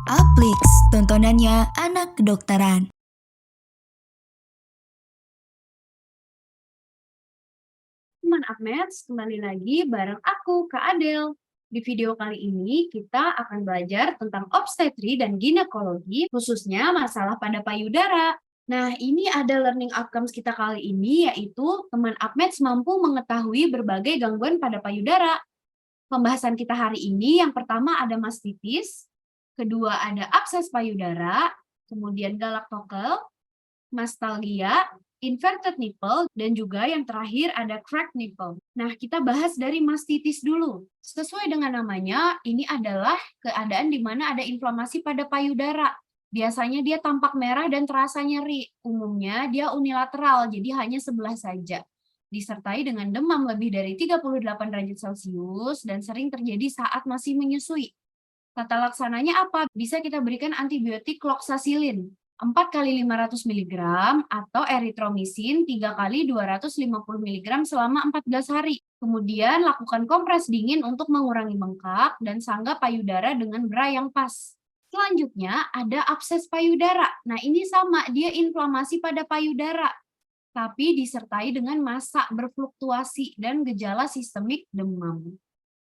Alplix, tontonannya anak kedokteran. Teman Ahmeds, kembali lagi bareng aku, Kak Adel. Di video kali ini, kita akan belajar tentang obstetri dan ginekologi, khususnya masalah pada payudara. Nah, ini ada learning outcomes kita kali ini, yaitu teman Ahmeds mampu mengetahui berbagai gangguan pada payudara. Pembahasan kita hari ini, yang pertama ada mastitis, kedua ada abses payudara, kemudian galaktokel, mastalgia, inverted nipple, dan juga yang terakhir ada cracked nipple. Nah, kita bahas dari mastitis dulu. Sesuai dengan namanya, ini adalah keadaan di mana ada inflamasi pada payudara. Biasanya dia tampak merah dan terasa nyeri. Umumnya dia unilateral, jadi hanya sebelah saja. Disertai dengan demam lebih dari 38 derajat Celcius dan sering terjadi saat masih menyusui. Tata laksananya apa? Bisa kita berikan antibiotik cloxacillin 4 kali 500 mg atau eritromisin 3 kali 250 mg selama 14 hari. Kemudian lakukan kompres dingin untuk mengurangi bengkak dan sangga payudara dengan bra yang pas. Selanjutnya ada abses payudara. Nah, ini sama, dia inflamasi pada payudara, tapi disertai dengan massa berfluktuasi dan gejala sistemik demam.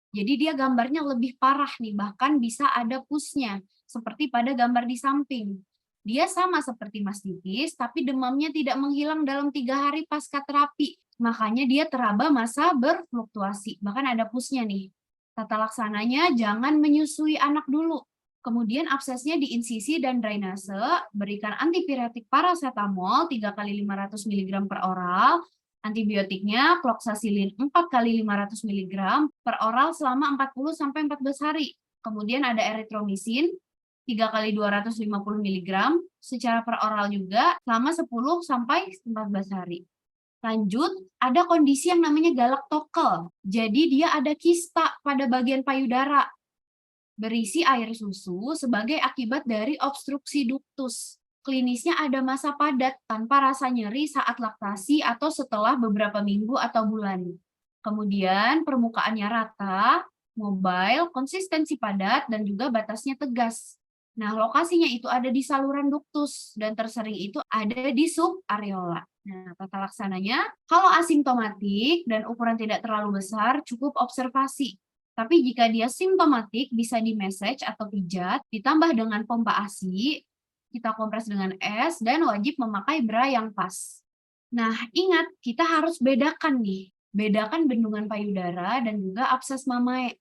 Jadi dia gambarnya lebih parah nih, bahkan bisa ada pusnya, seperti pada gambar di samping. Dia sama seperti mastitis, tapi demamnya tidak menghilang dalam 3 hari pasca terapi. Makanya dia teraba massa berfluktuasi, bahkan ada pusnya nih. Tata laksananya jangan menyusui anak dulu. Kemudian absesnya diinsisi dan drainase, berikan antipiretik paracetamol 3 kali 500 mg per oral, antibiotiknya cloxacillin 4 kali 500 mg per oral selama 40-14 hari. Kemudian ada eritromisin 3 kali 250 mg secara per oral juga selama 10-14 hari. Lanjut, ada kondisi yang namanya galaktokel. Jadi dia ada kista pada bagian payudara berisi air susu sebagai akibat dari obstruksi duktus. Klinisnya ada massa padat tanpa rasa nyeri saat laktasi atau setelah beberapa minggu atau bulan. Kemudian permukaannya rata, mobile, konsistensi padat, dan juga batasnya tegas. Nah, lokasinya itu ada di saluran duktus dan tersering itu ada di subareola. Nah, tata laksananya, kalau asimptomatik dan ukuran tidak terlalu besar, cukup observasi. Tapi jika dia simptomatik, bisa di-massage atau pijat, ditambah dengan pompa ASI, kita kompres dengan es, dan wajib memakai bra yang pas. Nah, ingat, kita harus bedakan nih. Bedakan bendungan payudara dan juga abses mamae.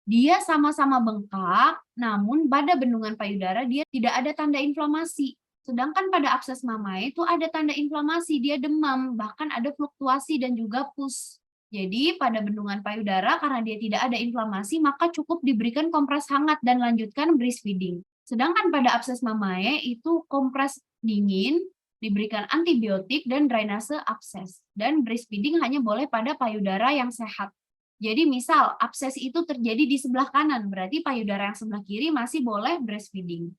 Dia sama-sama bengkak, namun pada bendungan payudara dia tidak ada tanda inflamasi. Sedangkan pada abses mamae itu ada tanda inflamasi, dia demam, bahkan ada fluktuasi dan juga pus. Jadi pada bendungan payudara karena dia tidak ada inflamasi maka cukup diberikan kompres hangat dan lanjutkan breastfeeding. Sedangkan pada abses mamae itu kompres dingin, diberikan antibiotik dan drainase abses. Dan breastfeeding hanya boleh pada payudara yang sehat. Jadi misal abses itu terjadi di sebelah kanan, berarti payudara yang sebelah kiri masih boleh breastfeeding.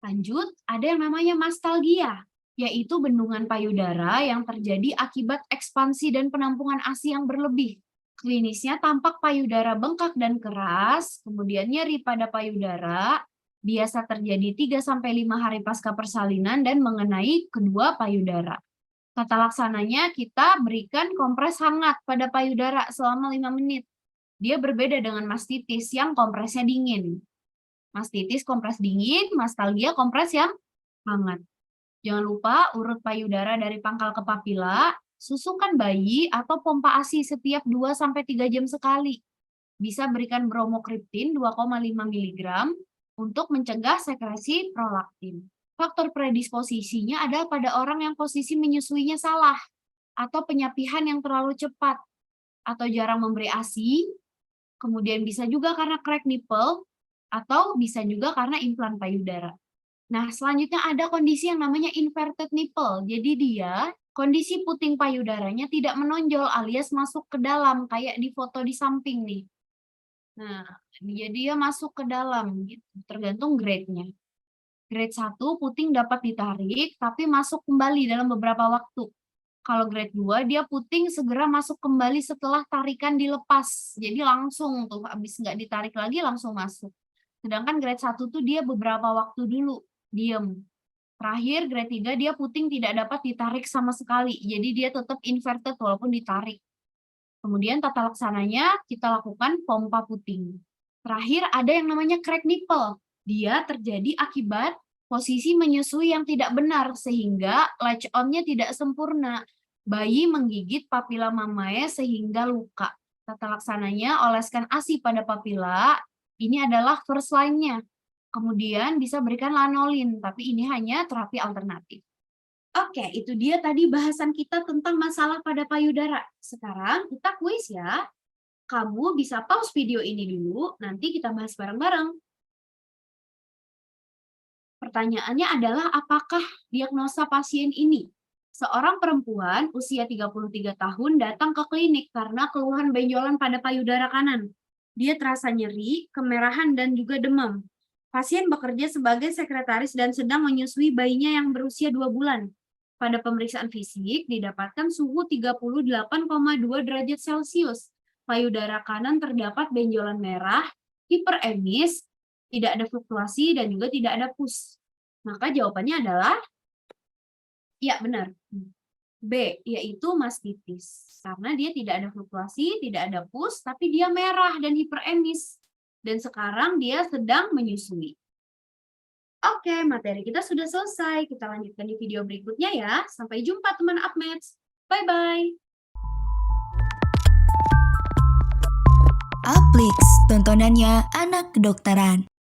Lanjut, ada yang namanya mastalgia, yaitu bendungan payudara yang terjadi akibat ekspansi dan penampungan ASI yang berlebih. Klinisnya tampak payudara bengkak dan keras, kemudian nyeri pada payudara, biasa terjadi 3-5 hari pasca persalinan dan mengenai kedua payudara. Tata laksananya kita berikan kompres hangat pada payudara selama 5 menit. Dia berbeda dengan mastitis yang kompresnya dingin. Mastitis kompres dingin, mastalgia kompres yang hangat. Jangan lupa urut payudara dari pangkal ke papila, susukan bayi atau pompa ASI setiap 2-3 jam sekali. Bisa berikan bromokriptin 2,5 mg untuk mencegah sekresi prolaktin. Faktor predisposisinya ada pada orang yang posisi menyusuinya salah, atau penyapihan yang terlalu cepat, atau jarang memberi ASI, kemudian bisa juga karena crack nipple, atau bisa juga karena implan payudara. Nah, selanjutnya ada kondisi yang namanya inverted nipple. Jadi dia kondisi puting payudaranya tidak menonjol alias masuk ke dalam, kayak di foto di samping nih. Nah, dia masuk ke dalam, gitu, tergantung grade-nya. Grade 1, puting dapat ditarik, tapi masuk kembali dalam beberapa waktu. Kalau grade 2, dia puting segera masuk kembali setelah tarikan dilepas. Jadi langsung tuh, habis nggak ditarik lagi langsung masuk. Sedangkan grade 1 tuh dia beberapa waktu dulu diem. Terakhir grade 3 dia puting tidak dapat ditarik sama sekali. Jadi dia tetap inverted walaupun ditarik. Kemudian tata laksananya kita lakukan pompa puting. Terakhir ada yang namanya crack nipple. Dia terjadi akibat posisi menyusui yang tidak benar sehingga latch on-nya tidak sempurna. Bayi menggigit papila mamae sehingga luka. Tata laksananya oleskan ASI pada papila. Ini adalah first line-nya. Kemudian bisa berikan lanolin, tapi ini hanya terapi alternatif. Oke, itu dia tadi bahasan kita tentang masalah pada payudara. Sekarang kita kuis ya. Kamu bisa pause video ini dulu, nanti kita bahas bareng-bareng. Pertanyaannya adalah apakah diagnosa pasien ini? Seorang perempuan usia 33 tahun datang ke klinik karena keluhan benjolan pada payudara kanan. Dia terasa nyeri, kemerahan, dan juga demam. Pasien bekerja sebagai sekretaris dan sedang menyusui bayinya yang berusia 2 bulan. Pada pemeriksaan fisik, didapatkan suhu 38,2 derajat Celcius. Payudara kanan terdapat benjolan merah, hiperemis, tidak ada fluktuasi, dan juga tidak ada pus. Maka jawabannya adalah, ya benar, B, yaitu mastitis. Karena dia tidak ada fluktuasi, tidak ada pus, tapi dia merah dan hiperemis. Dan sekarang dia sedang menyusui. Oke, materi kita sudah selesai. Kita lanjutkan di video berikutnya ya. Sampai jumpa teman Upmaths. Bye-bye. Uplix, tontonannya anak kedokteran.